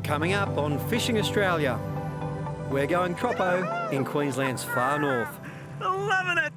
Coming up on Fishing Australia, we're going troppo in Queensland's far north. Loving it!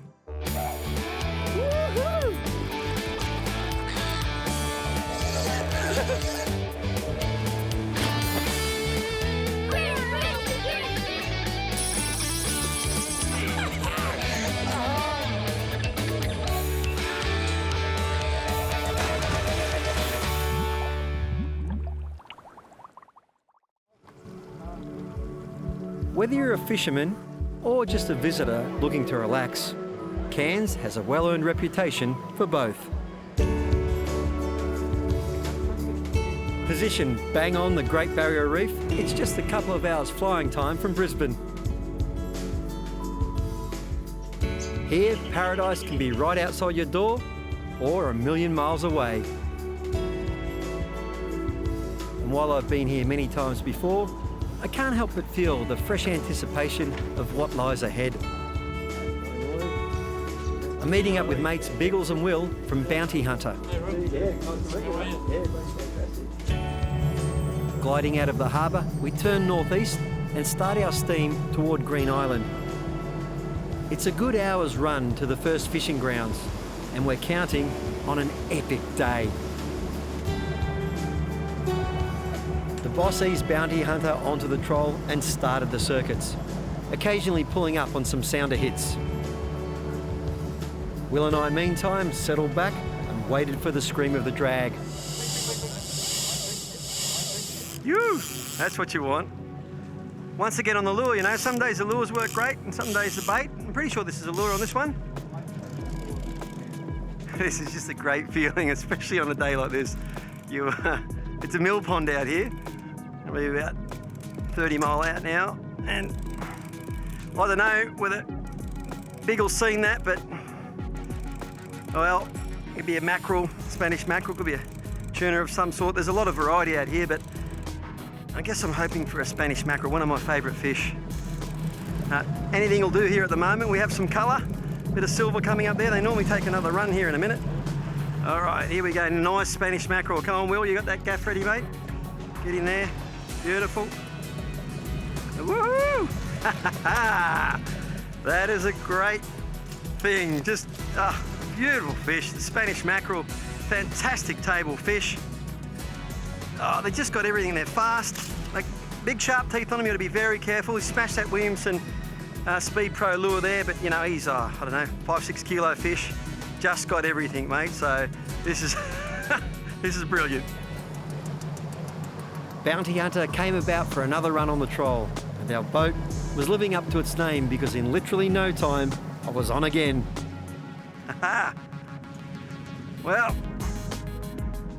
Whether you're a fisherman or just a visitor looking to relax, Cairns has a well-earned reputation for both. Positioned bang on the Great Barrier Reef, it's just a couple of hours flying time from Brisbane. Here, paradise can be right outside your door or a million miles away. And while I've been here many times before, I can't help but feel the fresh anticipation of what lies ahead. I'm meeting up with mates Biggles and Will from Bounty Hunter. Gliding out of the harbour, we turn northeast and start our steam toward Green Island. It's a good hour's run to the first fishing grounds, and we're counting on an epic day. The boss eased Bounty Hunter onto the troll and started the circuits, occasionally pulling up on some sounder hits. Will and I, meantime, settled back and waited for the scream of the drag. You! That's what you want. Once again on the lure, you know, some days the lures work great and some days the bait. I'm pretty sure this is a lure on this one. This is just a great feeling, especially on a day like this. It's a mill pond out here. Probably about 30 mile out now, and I don't know whether Biggle's seen that, but well, it could be a mackerel, Spanish mackerel, could be a tuna of some sort. There's a lot of variety out here, but I guess I'm hoping for a Spanish mackerel, one of my favourite fish. Anything will do here at the moment. We have some colour, bit of silver coming up there. They normally take another run here in a minute. All right, here we go, nice Spanish mackerel. Come on, Will, you got that gaff ready, mate? Get in there. Beautiful. Woohoo! That is a great thing. Just beautiful fish. The Spanish mackerel, fantastic table fish. Oh, they just got everything. They're fast. Like big sharp teeth on them. You got to be very careful. He smashed that Williamson Speed Pro lure there, but you know he's I don't know, 5-6 kilo fish. Just got everything, mate. So this is this is brilliant. Bounty Hunter came about for another run on the troll, and our boat was living up to its name because in literally no time, I was on again. Well,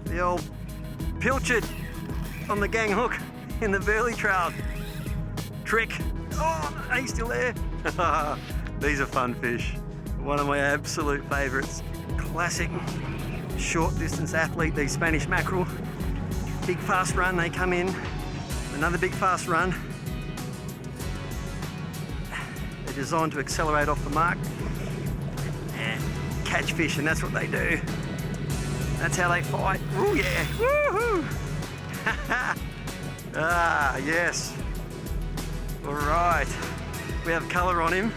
the old pilchard on the gang hook in the burley trout trick. Oh, are you still there? These are fun fish. One of my absolute favourites. Classic short distance athlete, these Spanish mackerel. Big fast run, they come in, another big fast run. They're designed to accelerate off the mark and catch fish, and that's what they do. That's how they fight. Oh yeah, woohoo! Yes. All right, we have colour on him.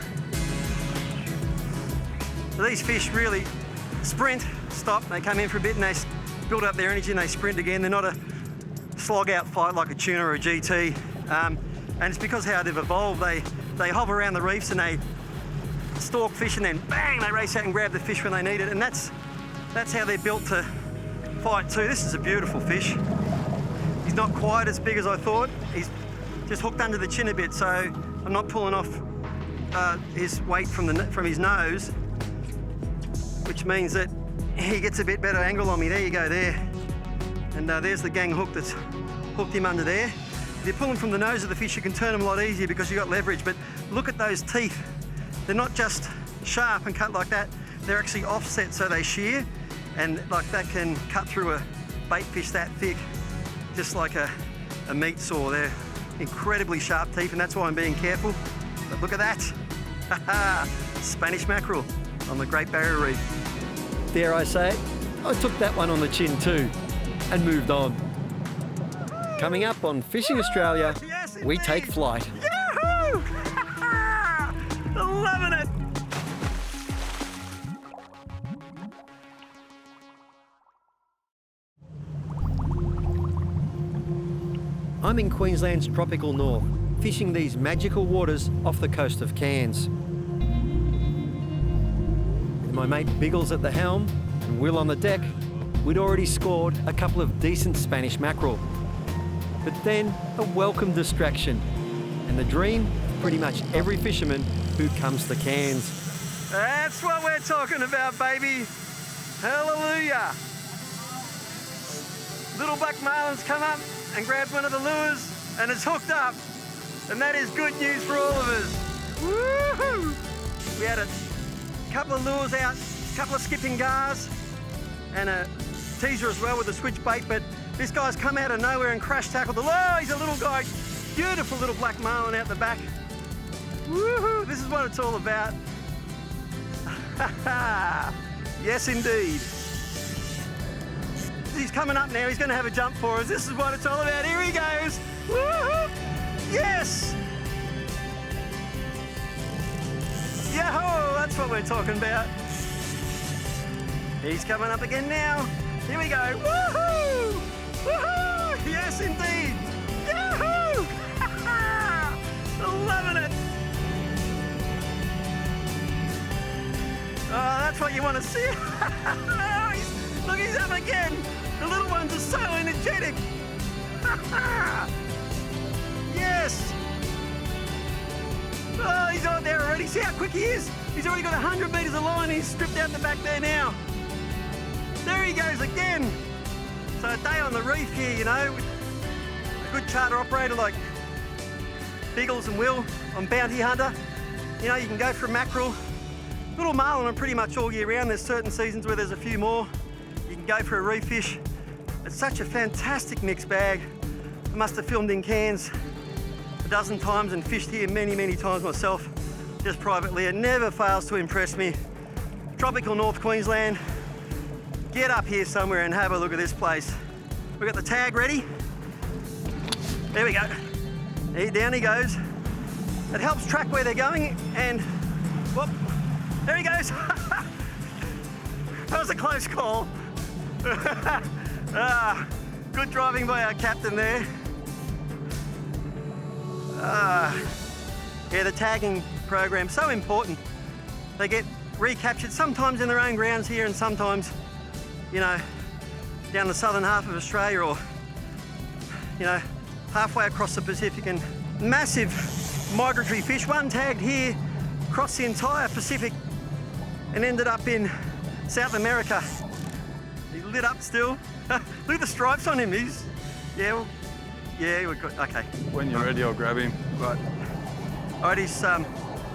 So these fish really sprint, stop, they come in for a bit and they build up their energy and they sprint again. They're not a slog out fight like a tuna or a GT, and it's because how they've evolved. They hover around the reefs and they stalk fish and then bang, they race out and grab the fish when they need it, and that's how they're built to fight too. This is a beautiful fish. He's not quite as big as I thought. He's just hooked under the chin a bit, so I'm not pulling off his weight from his nose, which means that he gets a bit better angle on me. There you go, there. And there's the gang hook that's hooked him under there. If you pull him from the nose of the fish, you can turn him a lot easier because you've got leverage, but look at those teeth. They're not just sharp and cut like that, they're actually offset so they shear, and like that can cut through a bait fish that thick, just like a meat saw. They're incredibly sharp teeth, and that's why I'm being careful. But look at that. Spanish mackerel on the Great Barrier Reef. Dare I say it, I took that one on the chin too and moved on. Coming up on Fishing Australia, Yes, we indeed. take flight. Yahoo! Loving it. I'm in Queensland's tropical north, fishing these magical waters off the coast of Cairns. With my mate Biggles at the helm and Will on the deck, we'd already scored a couple of decent Spanish mackerel. But then a welcome distraction, and the dream of pretty much every fisherman who comes to Cairns. That's what we're talking about, baby. Hallelujah. Little black marlins come up and grab one of the lures, and it's hooked up. And that is good news for all of us. Woohoo! We had a couple of lures out, a couple of skipping gars, and a teaser as well with a switch bait, but this guy's come out of nowhere and crash tackled the lure. Oh, he's a little guy, beautiful little black marlin out the back. Woohoo! This is what it's all about. Yes, indeed. He's coming up now. He's going to have a jump for us. This is what it's all about. Here he goes. Woohoo! Yes! Yahoo! That's what we're talking about. He's coming up again now. Here we go. Woohoo! Woohoo! Yes, indeed. Yahoo! Loving it. Oh, that's what you want to see. Look, he's up again. The little ones are so energetic. Yes. Oh, he's on there already. See how quick he is? He's already got 100 metres of line. He's stripped out the back there now. There he goes again. So a day on the reef here, you know, with a good charter operator like Biggles and Will on Bounty Hunter. You know, you can go for a mackerel. Little marlin are pretty much all year round. There's certain seasons where there's a few more. You can go for a reef fish. It's such a fantastic mixed bag. I must have filmed in Cairns a dozen times and fished here many, many times myself, just privately. It never fails to impress me. Tropical North Queensland. Get up here somewhere and have a look at this place. We've got the tag ready. There we go. Down he goes. It helps track where they're going, and whoop, there he goes. That was a close call. Good driving by our captain there. Yeah, the tagging program, so important. They get recaptured sometimes in their own grounds here and sometimes, you know, down the southern half of Australia or, you know, halfway across the Pacific. And massive migratory fish, one tagged here, across the entire Pacific and ended up in South America. He lit up still. Look at the stripes on him. He's, yeah, we're good. Okay. When you're ready, I'll grab him. Right. All right, he's,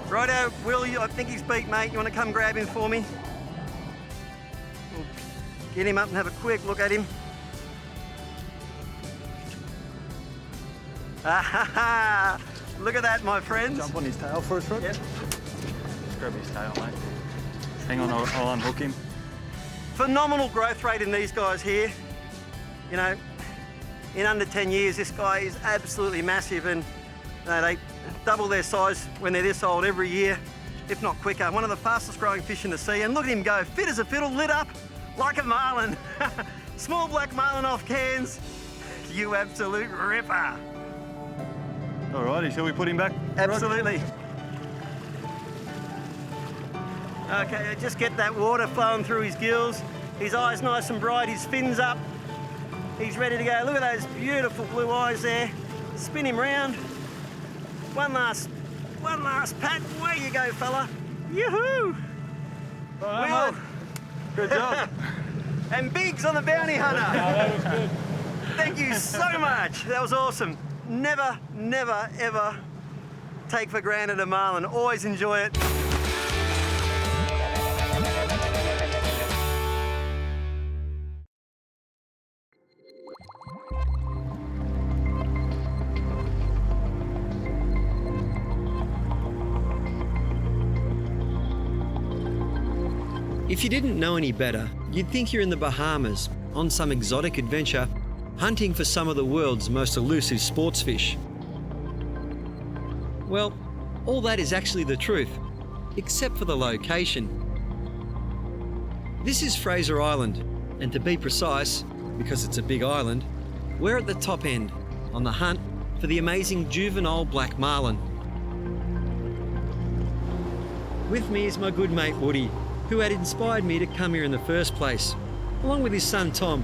righto, Will, I think he's beat, mate. You want to come grab him for me? We'll get him up and have a quick look at him. Look at that, my friends. Jump on his tail for us, Rod? Yep. Just grab his tail, mate. Hang on, I'll unhook him. Phenomenal growth rate in these guys here. You know, in under 10 years, this guy is absolutely massive, and they double their size when they're this old every year, if not quicker. One of the fastest growing fish in the sea, and look at him go, fit as a fiddle, lit up like a marlin. Small black marlin off Cairns. You absolute ripper. Alrighty, shall we put him back? Absolutely. Okay, just get that water flowing through his gills. His eyes nice and bright, his fins up. He's ready to go. Look at those beautiful blue eyes there. Spin him round. One last pat. Away you go, fella. Yoo-hoo! Well, good job. And Biggs on the Bounty Hunter. That was good. Thank you so much. That was awesome. Never, never, ever take for granted a marlin. Always enjoy it. If you didn't know any better, you'd think you're in the Bahamas on some exotic adventure, hunting for some of the world's most elusive sports fish. Well, all that is actually the truth, except for the location. This is Fraser Island, and to be precise, because it's a big island, we're at the top end, on the hunt for the amazing juvenile black marlin. With me is my good mate Woody, who had inspired me to come here in the first place, along with his son Tom,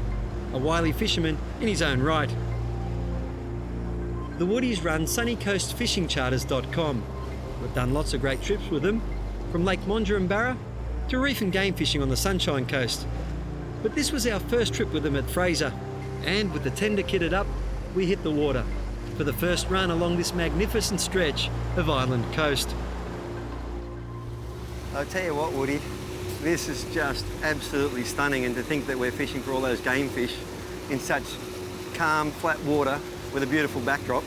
a wily fisherman in his own right. The Woodies run sunnycoastfishingcharters.com. We've done lots of great trips with them, from Lake Mondrian to reef and game fishing on the Sunshine Coast. But this was our first trip with them at Fraser, and with the tender kitted up, we hit the water for the first run along this magnificent stretch of island coast. I'll tell you what, Woody, this is just absolutely stunning, and to think that we're fishing for all those game fish in such calm, flat water with a beautiful backdrop.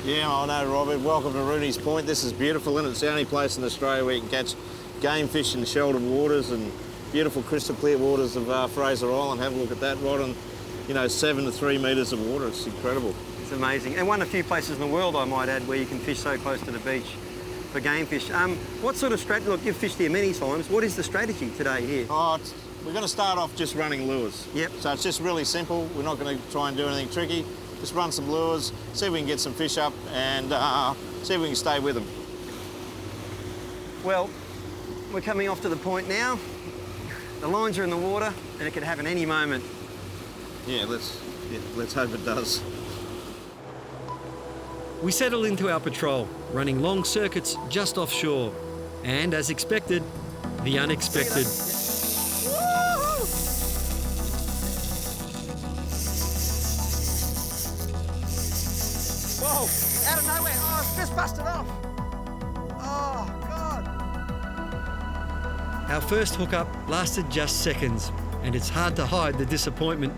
Yeah, I know, Robert. Welcome to Rooney's Point. This is beautiful, and it's the only place in Australia where you can catch game fish in sheltered waters and beautiful crystal clear waters of Fraser Island. Have a look at that, right on, 7 to 3 metres of water. It's incredible. It's amazing. And one of the few places in the world, I might add, where you can fish so close to the beach for game fish. What sort of strategy? Look, you've fished here many times. What is the strategy today here? We're going to start off just running lures. Yep. So it's just really simple. We're not going to try and do anything tricky. Just run some lures, see if we can get some fish up, and see if we can stay with them. Well, we're coming off to the point now. The lines are in the water, and it could happen any moment. Yeah, let's hope it does. We settled into our patrol, running long circuits just offshore. And as expected, the unexpected. Whoa, out of nowhere. Oh, it's just busted off. Oh, God. Our first hookup lasted just seconds, and it's hard to hide the disappointment.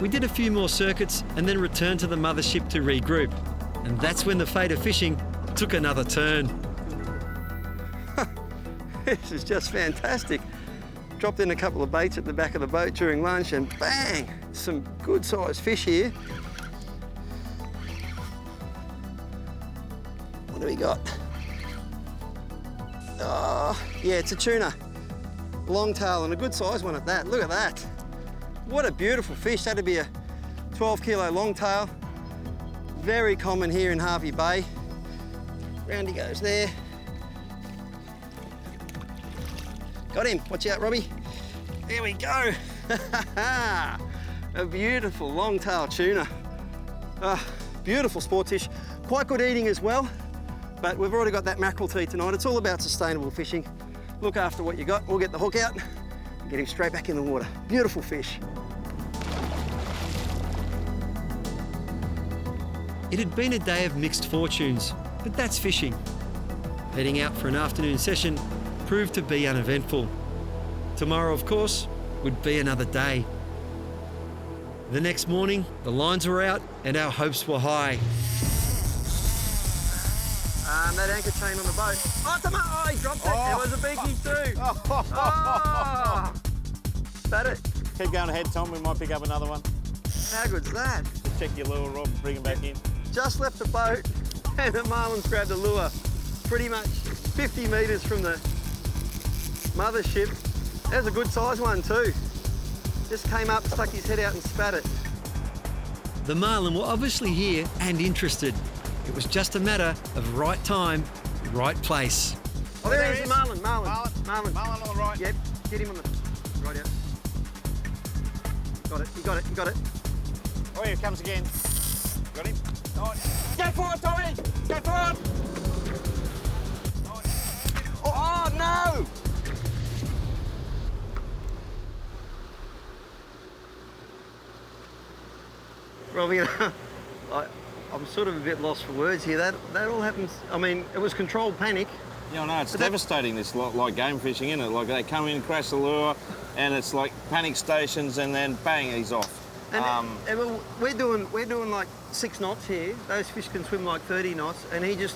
We did a few more circuits and then returned to the mothership to regroup. And that's when the fate of fishing took another turn. This is just fantastic. Dropped in a couple of baits at the back of the boat during lunch, and bang, some good sized fish here. What do we got? Oh, yeah, it's a tuna. Long tail and a good sized one at that. Look at that. What a beautiful fish. That'd be a 12 kilo long tail. Very common here in Harvey Bay. Round he goes there. Got him. Watch out, Robbie. There we go. A beautiful long tail tuna. Beautiful sports fish. Quite good eating as well, but we've already got that mackerel tea tonight. It's all about sustainable fishing. Look after what you got. We'll get the hook out and get him straight back in the water. Beautiful fish. It had been a day of mixed fortunes, but that's fishing. Heading out for an afternoon session proved to be uneventful. Tomorrow, of course, would be another day. The next morning, the lines were out and our hopes were high. That anchor chain on the boat. Oh, he dropped it. It was a biggie too. Oh. Is that it? Keep going ahead, Tom. We might pick up another one. How good's that? Check your lure, Rob. Bring him back in. Just left the boat and the marlin's grabbed the lure pretty much 50 metres from the mothership. That was a good size one too. Just came up, stuck his head out and spat it. The marlin were obviously here and interested. It was just a matter of right time, right place. Oh, there is the marlin. Marlin on the right. Yep, get him on the right out. Got it, you got it, you got it. Oh, here it comes again. Got him. Oh, Go for it, Tommy! Go for it! Oh, no! Robbie, I'm sort of a bit lost for words here. That all happens, I mean, it was controlled panic. Yeah, I know, it's devastating, this, like game fishing, isn't it? Like they come in, crash the lure, and it's like panic stations, and then bang, he's off. And we're doing like 6 knots here. Those fish can swim like 30 knots, and he just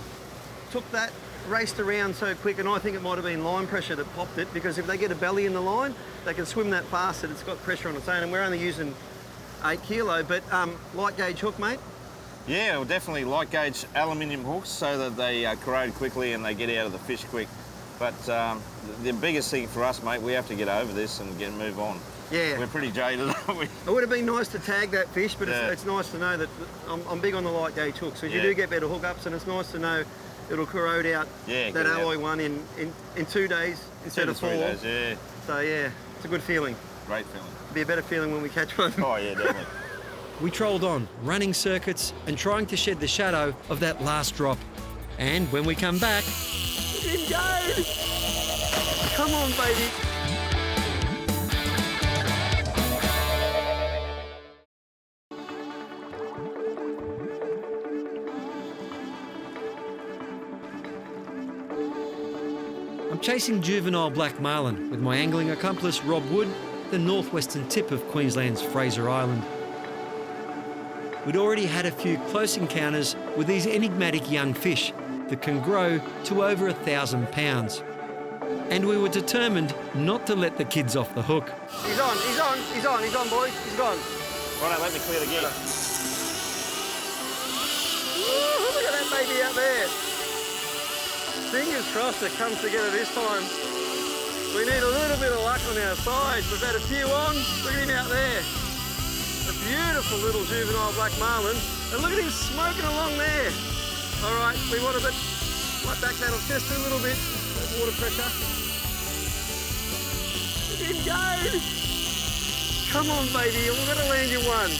took that, raced around so quick, and I think it might have been line pressure that popped it, because if they get a belly in the line, they can swim that fast that it's got pressure on its own, and we're only using 8 kilo, but light gauge hook, mate? Yeah, well, definitely light gauge aluminium hooks so that they corrode quickly and they get out of the fish quick. But the biggest thing for us, mate, we have to get over this and move on. Yeah. We're pretty jaded, aren't we? It would have been nice to tag that fish, but Yeah. it's nice to know that I'm big on the light gauge hooks. So you Yeah. do get better hookups, and it's nice to know it'll corrode out Yeah, that get it alloy out. one in 2 days instead of 4. 3 days, yeah. So yeah, it's a good feeling. Great feeling. It'll be a better feeling when we catch one. Oh, yeah, definitely. We trolled on, running circuits and trying to shed the shadow of that last drop. And when we come back, Engage! Come on, baby. I'm chasing juvenile black marlin with my angling accomplice Rob Wood, the northwestern tip of Queensland's Fraser Island. We'd already had a few close encounters with these enigmatic young fish that can grow to over 1,000 pounds. And we were determined not to let the kids off the hook. He's on, boys. He's gone. Righto, let me clear the gate. Woo, look at that baby out there. Fingers crossed it comes together this time. We need a little bit of luck on our side. We've had a few on. Look at him out there. A beautiful little juvenile black marlin. And look at him smoking along there. All right, we want to might back that off just a little bit. Water pressure. Look at him go. Come on, baby. We've got to land you one.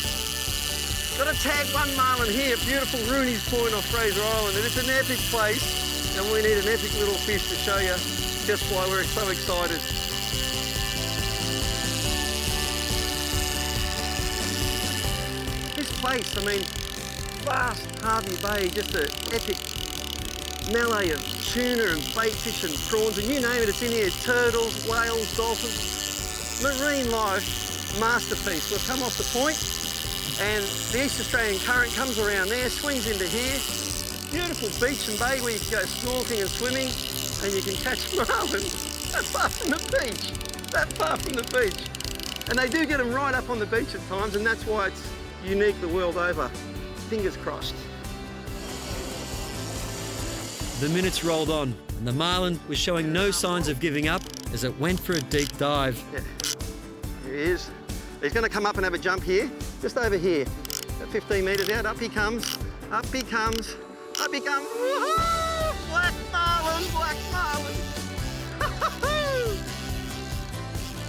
Got to tag one marlin here. Beautiful Rooney's Point off Fraser Island. And it's an epic place. And we need an epic little fish to show you just why we're so excited. This place, I mean, vast Harvey Bay, just an epic melee of tuna and bait fish and prawns, and you name it, it's in here. Turtles, whales, dolphins, marine life, masterpiece. We've come off the point, and the East Australian current comes around there, swings into here. Beautiful beach and bay where you can go snorkeling and swimming, and you can catch marlin that far from the beach, that far from the beach. And they do get them right up on the beach at times, and that's why it's unique the world over. Fingers crossed. The minutes rolled on, and the marlin was showing no signs of giving up as it went for a deep dive. Yeah, here he is. He's going to come up and have a jump here, just over here. At 15 metres out, up he comes, up he comes, up he comes. Woohoo! Black marlin, black marlin.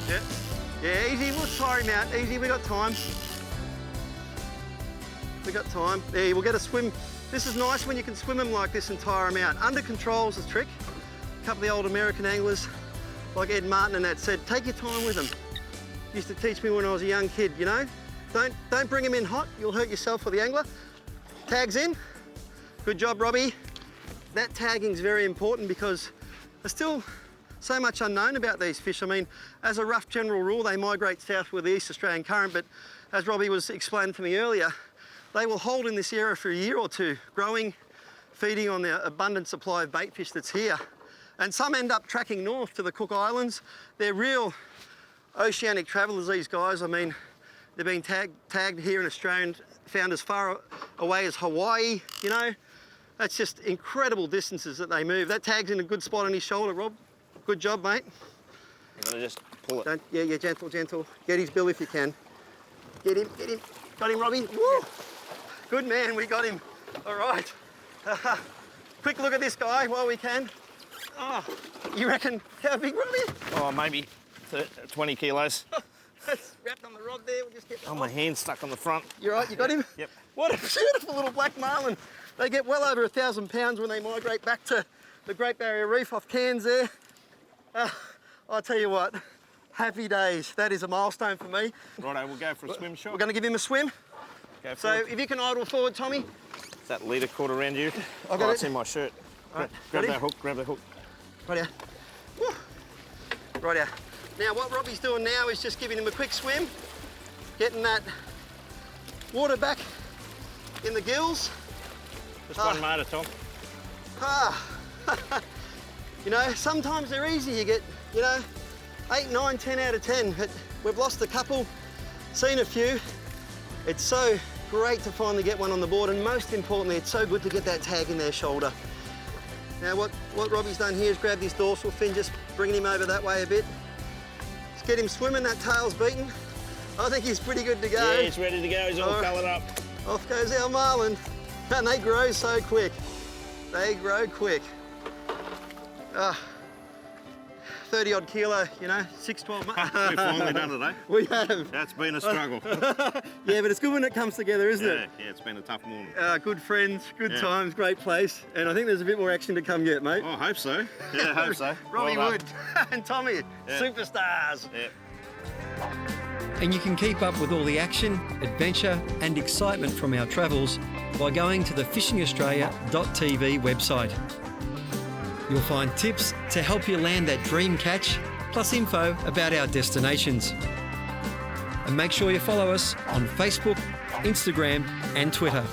Yeah, yeah, easy, we'll tire him out, easy, we got time. We got time. There, we'll get a swim. This is nice when you can swim them like this and tire them out. Under control's the trick. A couple of the old American anglers, like Ed Martin and that, said, take your time with them. Used to teach me when I was a young kid, you know? Don't bring them in hot, you'll hurt yourself or the angler. Tags in. Good job, Robbie. That tagging's very important because there's still so much unknown about these fish. I mean, as a rough general rule, they migrate south with the East Australian current, but as Robbie was explaining to me earlier, they will hold in this area for a year or two, growing, feeding on the abundant supply of bait fish that's here. And some end up tracking north to the Cook Islands. They're real oceanic travellers, these guys. I mean, they've been tagged here in Australia and found as far away as Hawaii, you know. That's just incredible distances that they move. That tag's in a good spot on his shoulder, Rob. Good job, mate. I'm gonna just pull it. Yeah, gentle, gentle. Get his bill if you can. Get him. Got him, Robbie. Woo! Good man, we got him. All right. Quick look at this guy while we can. Oh, you reckon, how big, Robbie? Oh, maybe 20 kilos. That's wrapped on the rod there. We'll just get Oh, my hand's stuck on the front. You right, you got him? Yep. What a beautiful little black marlin. They get well over 1,000 pounds when they migrate back to the Great Barrier Reef off Cairns there. I'll tell you what, happy days. That is a milestone for me. Righto, we'll go for a swim shot. We're going to give him a swim. Go for So it. if you can idle forward, Tommy. Is that leader caught around you? I got It's it. in my shirt. Right, Grab ready? that hook, grab that hook. Right here. Woo. Right here. Now what Robbie's doing now is just giving him a quick swim, getting that water back in the gills. Just one motor, Tom. You know, sometimes they're easy. You get, 8, 9, 10 out of 10. But we've lost a couple, seen a few. It's so great to finally get one on the board, and most importantly, it's so good to get that tag in their shoulder. Now what Robbie's done here is grab this dorsal fin, just bringing him over that way a bit. Let's get him swimming, that tail's beaten. I think he's pretty good to go. Yeah, he's ready to go, he's all coloured up. Off goes our Marlin. And they grow so quick. They grow quick. 30 odd kilo, you know, 6-12 months. We've finally done it, eh? We have. That's been a struggle. Yeah, but it's good when it comes together, isn't it? Yeah, it's been a tough morning. Good friends, good times, great place. And I think there's a bit more action to come yet, mate. Oh, I hope so. Yeah, I hope so. Robbie Well Wood and Tommy, superstars. Yeah. And you can keep up with all the action, adventure and excitement from our travels by going to the fishingaustralia.tv website. You'll find tips to help you land that dream catch, plus info about our destinations. And make sure you follow us on Facebook, Instagram and Twitter.